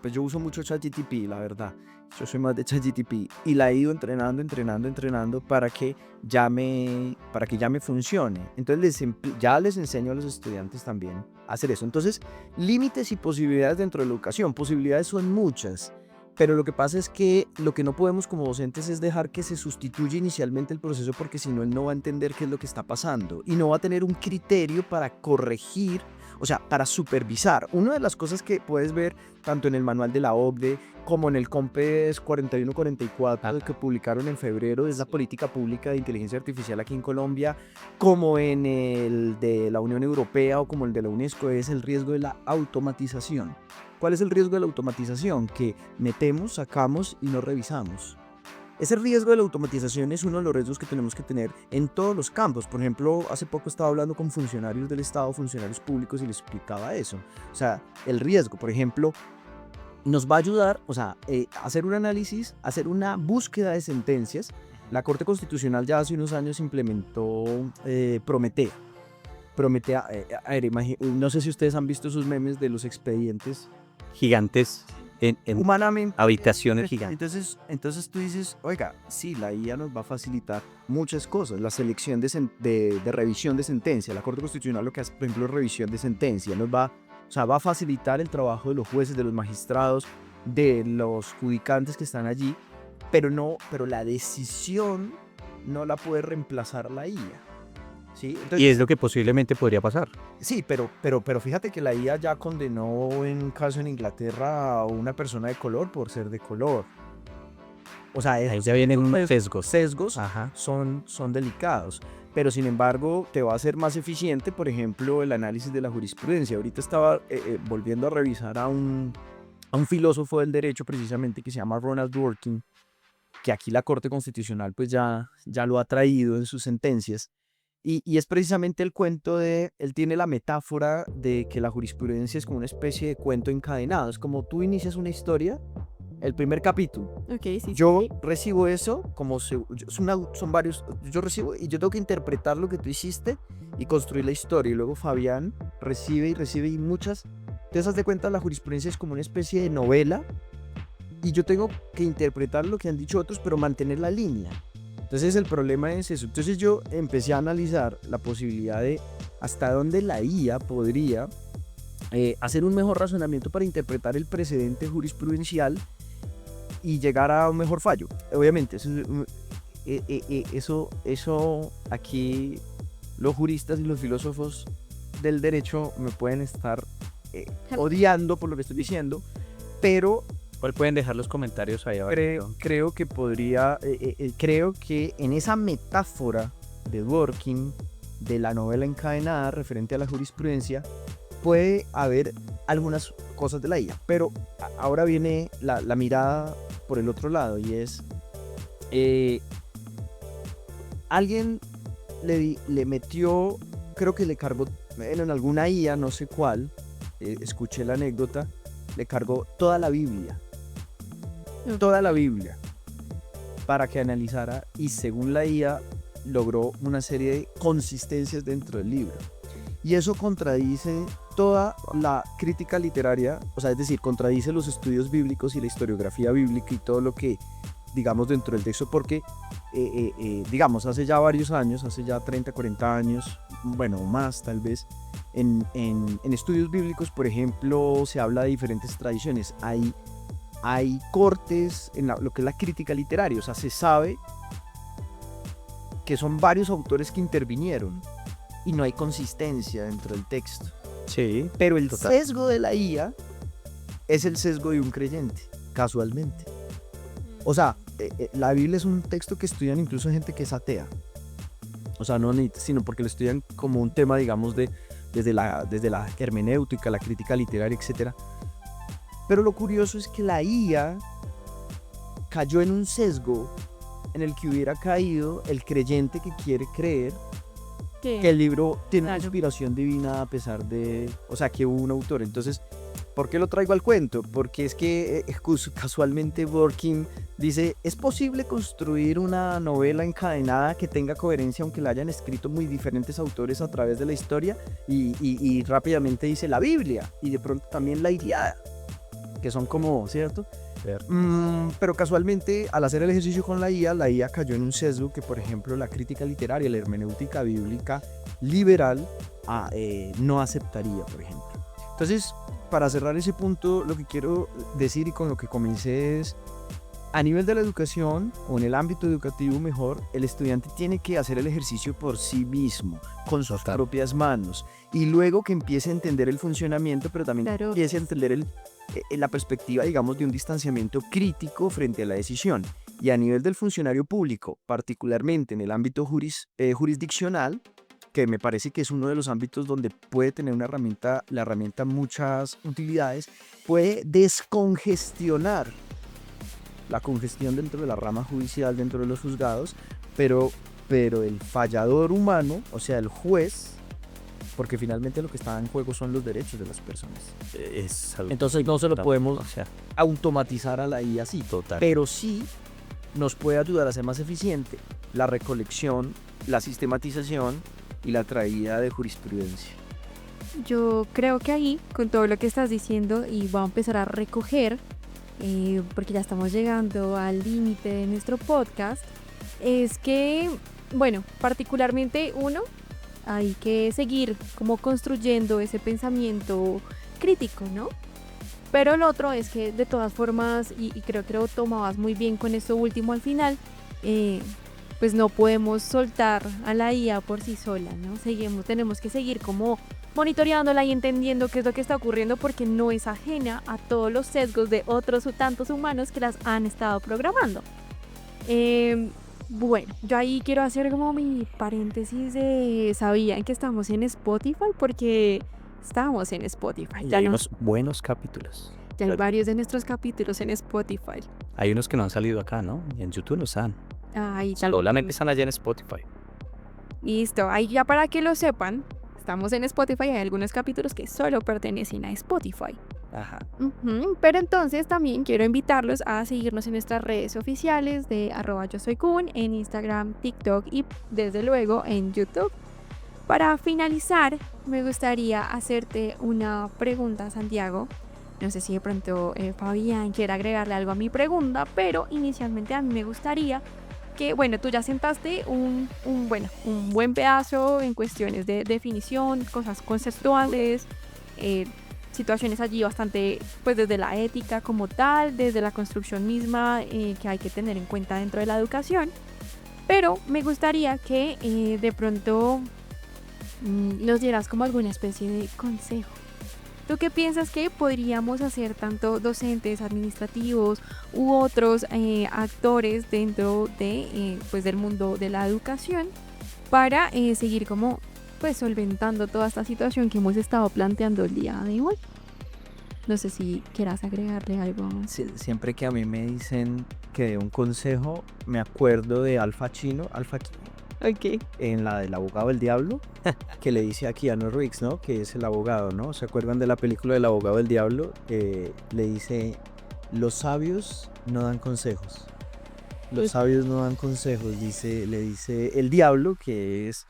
E: pues yo uso mucho ChatGPT, la verdad, yo soy más de ChatGPT y la he ido entrenando para que ya me funcione. Entonces ya les enseño a los estudiantes también a hacer eso. Entonces, límites y posibilidades dentro de la educación, posibilidades son muchas. Pero lo que pasa es que lo que no podemos como docentes es dejar que se sustituya inicialmente el proceso, porque si no, él no va a entender qué es lo que está pasando y no va a tener un criterio para corregir, o sea, para supervisar. Una de las cosas que puedes ver tanto en el manual de la OCDE como en el COMPES 4144 que publicaron en febrero, es la política pública de inteligencia artificial aquí en Colombia, como en el de la Unión Europea o como el de la UNESCO, es el riesgo de la automatización. ¿Cuál es el riesgo de la automatización? Que metemos, sacamos y no revisamos. Ese riesgo de la automatización es uno de los riesgos que tenemos que tener en todos los campos. Por ejemplo, hace poco estaba hablando con funcionarios del Estado, funcionarios públicos, y les explicaba eso. O sea, el riesgo, por ejemplo, nos va a ayudar, o sea, hacer un análisis, hacer una búsqueda de sentencias. La Corte Constitucional ya hace unos años implementó Prometea. No sé si ustedes han visto esos memes de los expedientes
D: Gigantes en
E: humanamente.
D: habitaciones gigantes.
E: Entonces tú dices, oiga, sí, la IA nos va a facilitar muchas cosas, la selección de revisión de sentencia. La Corte Constitucional lo que hace, por ejemplo, es revisión de sentencia, va a facilitar el trabajo de los jueces, de los magistrados, de los judicantes que están allí, pero la decisión no la puede reemplazar la IA. ¿Sí? Entonces,
D: Y es lo que posiblemente podría pasar.
E: sí, pero fíjate que la IA ya condenó en un caso en Inglaterra a una persona de color por ser de color. O sea,
D: Ahí ya vienen unos sesgos. Ajá.
E: son delicados. Pero sin embargo, te va a ser más eficiente, por ejemplo, el análisis de la jurisprudencia. Ahorita estaba volviendo a revisar a un filósofo del derecho precisamente que se llama Ronald Dworkin, que aquí la Corte Constitucional pues ya lo ha traído en sus sentencias. Y es precisamente el cuento él tiene la metáfora de que la jurisprudencia es como una especie de cuento encadenado. Es como tú inicias una historia, el primer capítulo.
C: Ok, sí.
E: Yo
C: sí.
E: recibo eso, son varios, yo recibo y yo tengo que interpretar lo que tú hiciste y construir la historia. Y luego Fabián recibe y muchas. Te das de cuenta, la jurisprudencia es como una especie de novela y yo tengo que interpretar lo que han dicho otros, pero mantener la línea. Entonces el problema es eso. Entonces yo empecé a analizar la posibilidad de hasta dónde la IA podría hacer un mejor razonamiento para interpretar el precedente jurisprudencial y llegar a un mejor fallo. Obviamente, eso aquí los juristas y los filósofos del derecho me pueden estar odiando por lo que estoy diciendo, pero
D: ¿Cuál pueden dejar los comentarios ahí abajo?
E: creo que creo que en esa metáfora de Dworkin de la novela encadenada referente a la jurisprudencia puede haber algunas cosas de la IA, pero ahora viene la mirada por el otro lado y es alguien le metió, creo que le cargó en alguna IA, no sé cuál, escuché la anécdota, le cargó toda la Biblia para que analizara y según la IA logró una serie de consistencias dentro del libro. Y eso contradice toda la crítica literaria, o sea, es decir, contradice los estudios bíblicos y la historiografía bíblica y todo lo que, digamos, dentro del texto, porque, digamos, hace ya varios años, hace ya 30, 40 años, bueno, más tal vez, en estudios bíblicos, por ejemplo, se habla de diferentes tradiciones. Hay cortes en lo que es la crítica literaria, o sea, se sabe que son varios autores que intervinieron y no hay consistencia dentro del texto.
D: Sí,
E: Pero el
D: total.
E: sesgo de la IA es el sesgo de un creyente, casualmente. O sea, la Biblia es un texto que estudian incluso gente que es atea. O sea, no ni, sino porque lo estudian como un tema, digamos, desde la hermenéutica, la crítica literaria, etc. Pero lo curioso es que la IA cayó en un sesgo en el que hubiera caído el creyente que quiere creer que el libro tiene una
C: Claro.
E: inspiración divina a pesar de, o sea, que hubo un autor. Entonces, ¿por qué lo traigo al cuento? Porque es que casualmente Dworkin dice, es posible construir una novela encadenada que tenga coherencia aunque la hayan escrito muy diferentes autores a través de la historia, y rápidamente dice la Biblia y de pronto también la Ilíada, que son como, ¿cierto? Pero casualmente, al hacer el ejercicio con la IA cayó en un sesgo que, por ejemplo, la crítica literaria, la hermenéutica bíblica liberal no aceptaría, por ejemplo. Entonces, para cerrar ese punto, lo que quiero decir y con lo que comencé es, a nivel de la educación, o en el ámbito educativo mejor, el estudiante tiene que hacer el ejercicio por sí mismo, con sus
D: Total.
E: propias manos, y luego que empiece a entender el funcionamiento, pero también
C: Claro.
E: empiece a entender la perspectiva, digamos, de un distanciamiento crítico frente a la decisión. Y a nivel del funcionario público, particularmente en el ámbito jurisdiccional, que me parece que es uno de los ámbitos donde puede tener la herramienta muchas utilidades, puede descongestionar la congestión dentro de la rama judicial, dentro de los juzgados, pero el fallador humano, o sea, el juez, porque finalmente lo que está en juego son los derechos de las personas.
D: Es algo
E: Entonces no se lo podemos
D: o sea,
E: automatizar a la IA así,
D: total.
E: pero sí nos puede ayudar a ser más eficiente la recolección, la sistematización y la traída de jurisprudencia.
C: Yo creo que ahí, con todo lo que estás diciendo, y voy a empezar a recoger, porque ya estamos llegando al límite de nuestro podcast, es que, bueno, particularmente uno, hay que seguir como construyendo ese pensamiento crítico, ¿no? Pero el otro es que de todas formas, y creo que lo tomabas muy bien con esto último al final, pues no podemos soltar a la IA por sí sola, ¿no? Tenemos que seguir como monitoreándola y entendiendo qué es lo que está ocurriendo, porque no es ajena a todos los sesgos de otros tantos humanos que las han estado programando. Bueno, yo ahí quiero hacer como mi paréntesis de, ¿sabían que estamos en Spotify? Porque estamos en Spotify.
D: Y
C: Ya,
D: hay
C: no-
D: unos buenos capítulos.
C: ya hay varios de nuestros capítulos en Spotify.
D: Hay unos que no han salido acá, ¿no? Y en YouTube no están.
C: Ahí tal.
D: Solamente están allá en Spotify.
C: Listo, ahí ya para que lo sepan, estamos en Spotify. Hay algunos capítulos que solo pertenecen a Spotify.
D: Ajá.
C: Pero entonces también quiero invitarlos a seguirnos en nuestras redes oficiales de @yosoykun, en Instagram, TikTok y desde luego en YouTube. Para finalizar, me gustaría hacerte una pregunta, Santiago. No sé si de pronto Fabián quiere agregarle algo a mi pregunta, pero inicialmente a mí me gustaría que, bueno, tú ya sentaste un buen pedazo en cuestiones de definición, cosas conceptuales, situaciones allí bastante, pues desde la ética como tal, desde la construcción misma, que hay que tener en cuenta dentro de la educación. Pero me gustaría que de pronto nos dieras como alguna especie de consejo. ¿Tú qué piensas que podríamos hacer tanto docentes, administrativos u otros actores dentro de, pues del mundo de la educación para seguir como pues solventando toda esta situación que hemos estado planteando el día de hoy? No sé si quieras agregarle algo más.
E: Siempre que a mí me dicen que dé un consejo, me acuerdo de Alfa Chino,
C: Ok.
E: en la del abogado del diablo, que le dice a Keanu Reeves, ¿no? Que es el abogado, ¿no? ¿Se acuerdan de la película del abogado del diablo? Le dice, los sabios no dan consejos. Los sabios no dan consejos, le dice el diablo, que es,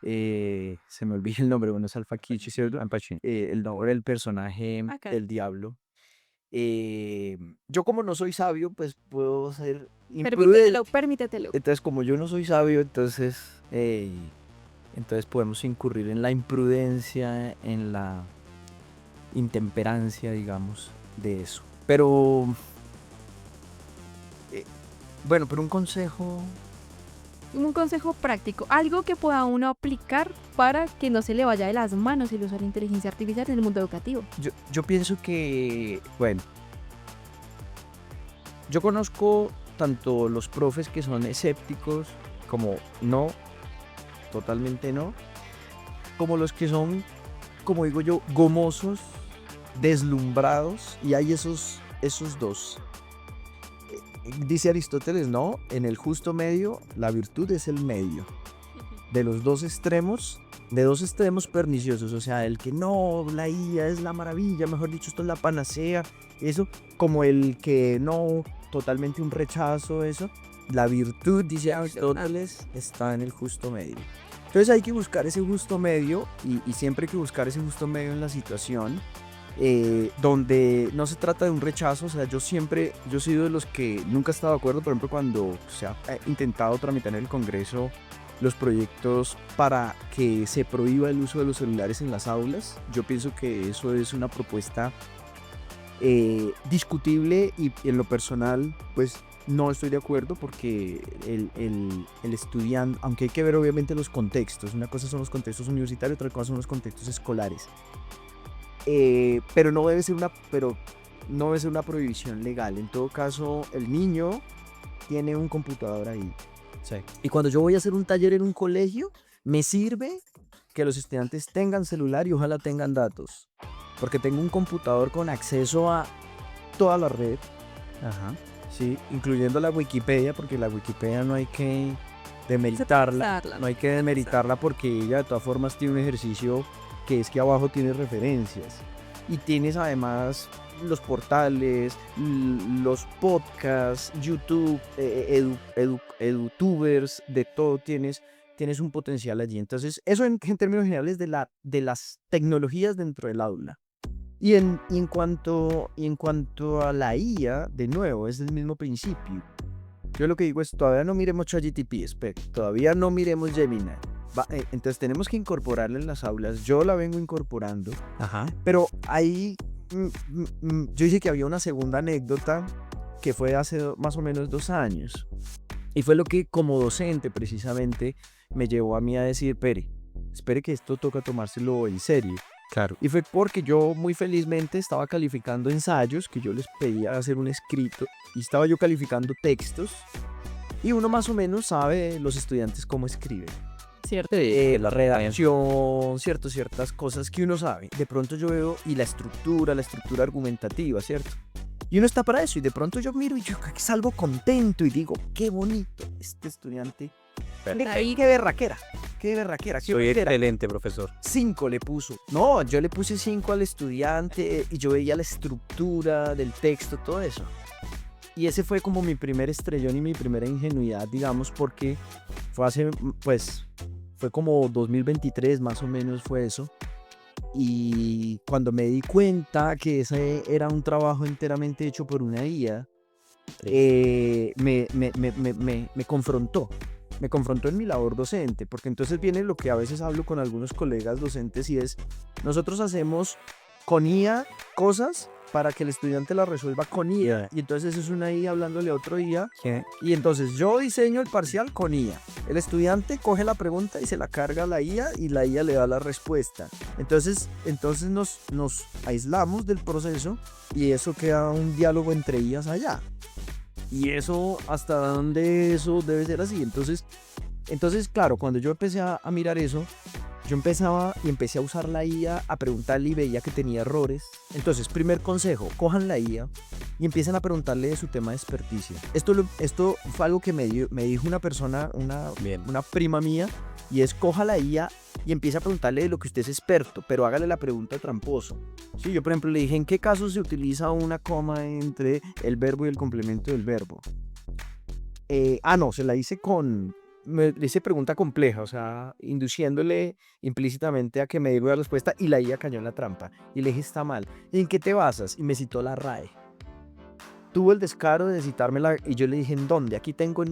E: se me olvida el nombre, bueno, es Alfa Kichi, ¿cierto? El nombre del personaje
C: Acá.
E: del diablo. Yo como no soy sabio, pues puedo ser imprudente.
C: Permítetelo.
E: Entonces, como yo no soy sabio, entonces podemos incurrir en la imprudencia, en la intemperancia, digamos, de eso. Pero, bueno, pero un consejo,
C: Un consejo práctico, algo que pueda uno aplicar para que no se le vaya de las manos el uso de la inteligencia artificial en el mundo educativo.
E: Yo pienso que, bueno, yo conozco tanto los profes que son escépticos como no, totalmente no, como los que son, como digo yo, gomosos, deslumbrados, y hay esos dos. Dice Aristóteles, no, en el justo medio, la virtud es el medio. De los dos extremos perniciosos, o sea, el que no, la IA es la maravilla, mejor dicho, esto es la panacea, eso, como el que no, totalmente un rechazo, eso. La virtud, dice Aristóteles, está en el justo medio. Entonces hay que buscar ese justo medio y siempre hay que buscar ese justo medio en la situación. Donde no se trata de un rechazo, o sea, yo he sido de los que nunca he estado de acuerdo, por ejemplo, cuando se ha intentado tramitar en el Congreso los proyectos para que se prohíba el uso de los celulares en las aulas. Yo pienso que eso es una propuesta discutible y en lo personal, pues no estoy de acuerdo porque el estudiante, aunque hay que ver obviamente los contextos, una cosa son los contextos universitarios, otra cosa son los contextos escolares. Pero no debe ser una prohibición legal. En todo caso, el niño tiene un computador ahí.
D: Sí.
E: Y cuando yo voy a hacer un taller en un colegio, me sirve que los estudiantes tengan celular y ojalá tengan datos. Porque tengo un computador con acceso a toda la red.
D: Ajá.
E: Sí, incluyendo la Wikipedia, porque la Wikipedia no hay que demeritarla. No hay que demeritarla porque ella de todas formas tiene un ejercicio que es que abajo tienes referencias y tienes además los portales, los podcasts, YouTube, edutubers, de todo tienes un potencial allí. Entonces eso en términos generales de las tecnologías dentro del aula. Y en cuanto a la IA, de nuevo, es el mismo principio. Yo lo que digo es, todavía no miremos ChatGPT, todavía no miremos Gemini. Entonces tenemos que incorporarla en las aulas. Yo la vengo incorporando.
D: Ajá.
E: Pero ahí yo dije que había una segunda anécdota que fue hace más o menos 2 años. Y fue lo que como docente precisamente me llevó a mí a decir, espere que esto toca tomárselo en serio.
D: Claro.
E: Y fue porque yo muy felizmente estaba calificando ensayos que yo les pedía hacer un escrito y estaba yo calificando textos y uno más o menos sabe los estudiantes cómo escriben.
C: Cierto.
E: La redacción, ciertas cosas que uno sabe. De pronto yo veo, y la estructura argumentativa, ¿cierto? Y uno está para eso, y de pronto yo miro y yo salgo contento y digo, qué bonito este estudiante. Qué berraquera.
D: Soy excelente, profesor.
E: 5 le puso. No, yo le puse 5 al estudiante y yo veía la estructura del texto, todo eso. Y ese fue como mi primer estrellón y mi primera ingenuidad, digamos, porque fue como 2023 más o menos fue eso. Y cuando me di cuenta que ese era un trabajo enteramente hecho por una IA, me confrontó. Me confrontó en mi labor docente, porque entonces viene lo que a veces hablo con algunos colegas docentes y es, nosotros hacemos con IA cosas para que el estudiante la resuelva con IA. Y entonces es una IA hablándole a otro IA. Y entonces yo diseño el parcial con IA. El estudiante coge la pregunta y se la carga a la IA y la IA le da la respuesta. Entonces nos aislamos del proceso y eso queda un diálogo entre IAs allá. Y eso, ¿hasta dónde eso debe ser así? Entonces claro, cuando yo empecé a mirar eso, yo empecé a usar la IA, a preguntarle y veía que tenía errores. Entonces, primer consejo, cojan la IA y empiecen a preguntarle de su tema de experticia. Esto fue algo que me dijo una persona, una prima mía, y es coja la IA y empiece a preguntarle de lo que usted es experto, pero hágale la pregunta tramposo. Sí, yo por ejemplo le dije, ¿en qué casos se utiliza una coma entre el verbo y el complemento del verbo? Se la hice me hice pregunta compleja, o sea, induciéndole implícitamente a que me diera la respuesta y la IA cayó en la trampa. Y le dije, está mal. ¿Y en qué te basas? Y me citó la RAE. Tuvo el descaro de citármela y yo le dije, ¿en dónde? Aquí tengo,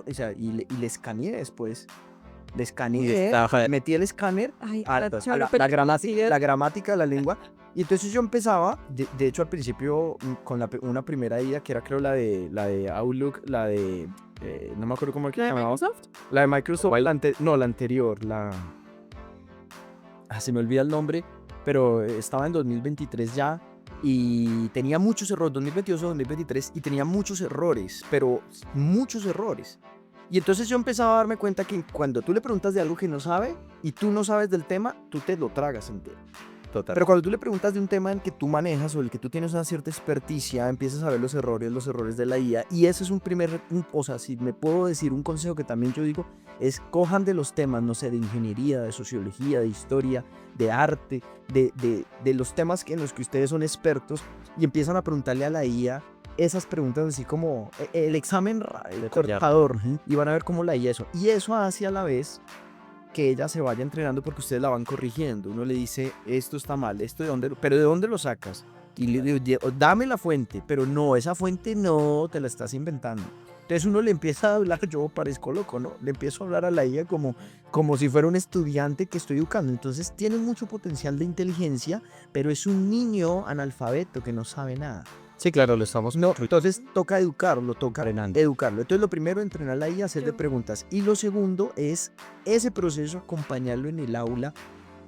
E: o sea, y le escaneé después. de escanear, metí el escáner
C: Ay,
E: a
C: la
E: la
C: chava,
E: gramática de la lengua. Y entonces yo empezaba, de hecho al principio con una primera IA que era creo la de Outlook, la de, no me acuerdo cómo que
C: ¿La de
E: llamaba.
C: Microsoft?
E: La de Microsoft, la anterior, se me olvida el nombre, pero estaba en 2023 ya y tenía muchos errores, 2022 o 2023, y tenía muchos errores, pero muchos errores. Y entonces yo empezaba a darme cuenta que cuando tú le preguntas de algo que no sabe y tú no sabes del tema, tú te lo tragas entero.
D: Total.
E: Pero cuando tú le preguntas de un tema en que tú manejas o el que tú tienes una cierta experticia, empiezas a ver los errores de la IA. Y ese es o sea, si me puedo decir un consejo que también yo digo, es cojan de los temas, no sé, de ingeniería, de sociología, de historia, de arte, de los temas en los que ustedes son expertos y empiezan a preguntarle a la IA esas preguntas así como el examen cortador y van a ver cómo la IA eso. Y eso hace a la vez que ella se vaya entrenando porque ustedes la van corrigiendo. Uno le dice, esto está mal, esto de dónde, pero ¿de dónde lo sacas? Y le digo, dame la fuente, pero no, esa fuente no, te la estás inventando. Entonces uno le empieza a hablar, yo parezco loco, ¿no? Le empiezo a hablar a la IA como si fuera un estudiante que estoy educando. Entonces tiene mucho potencial de inteligencia, pero es un niño analfabeto que no sabe nada.
D: Sí, claro, lo estamos.
E: No, entonces toca educarlo,
D: Entrenando.
E: educarlo. Entonces lo primero, entrenarla ahí, hacerle preguntas. Y lo segundo es ese proceso, acompañarlo en el aula,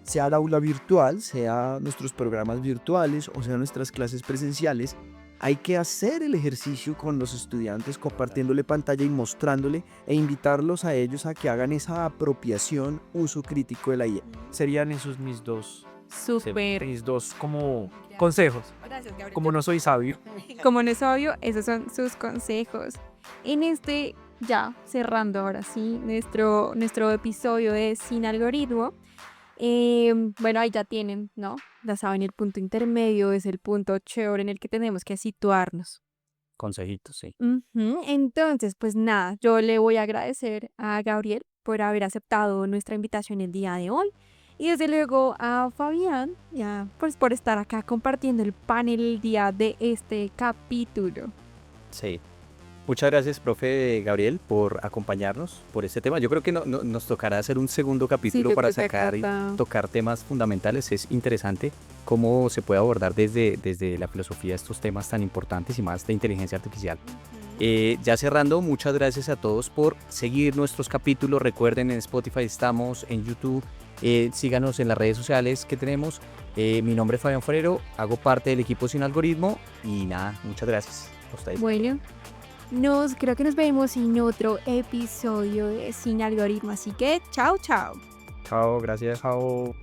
E: sea el aula virtual, sea nuestros programas virtuales o sea nuestras clases presenciales. Hay que hacer el ejercicio con los estudiantes, compartiéndole pantalla y mostrándole e invitarlos a ellos a que hagan esa apropiación, uso crítico de la IA.
F: Serían esos mis dos como
C: Gracias.
F: consejos.
C: Gracias, Gabriel.
F: Como no soy sabio.
C: Como no es obvio, esos son sus consejos. En ya cerrando ahora sí, nuestro episodio de Sin Algoritmo. Bueno, ahí ya tienen, ¿no? Ya saben, el punto intermedio es el punto chévere en el que tenemos que situarnos.
D: Consejitos, sí.
C: Ujú. Entonces, pues nada, yo le voy a agradecer a Gabriel por haber aceptado nuestra invitación el día de hoy. Y desde luego a Fabián, ya, pues por estar acá compartiendo el panel el día de este capítulo.
D: Sí. Muchas gracias, profe Gabriel, por acompañarnos por este tema. Yo creo que nos tocará hacer un segundo capítulo
C: yo
D: para
C: creo que
D: sacar y
C: acá
D: tocar temas fundamentales. Es interesante cómo se puede abordar desde la filosofía estos temas tan importantes y más de inteligencia artificial. Ya cerrando, muchas gracias a todos por seguir nuestros capítulos. Recuerden, en Spotify estamos, en YouTube. Síganos en las redes sociales que tenemos. Mi nombre es Fabián Forero, hago parte del equipo Sin Algoritmo y nada, muchas gracias a ustedes.
C: Bueno, creo que nos vemos en otro episodio de Sin Algoritmo, así que chao, chao.
D: Chao, gracias. Chao.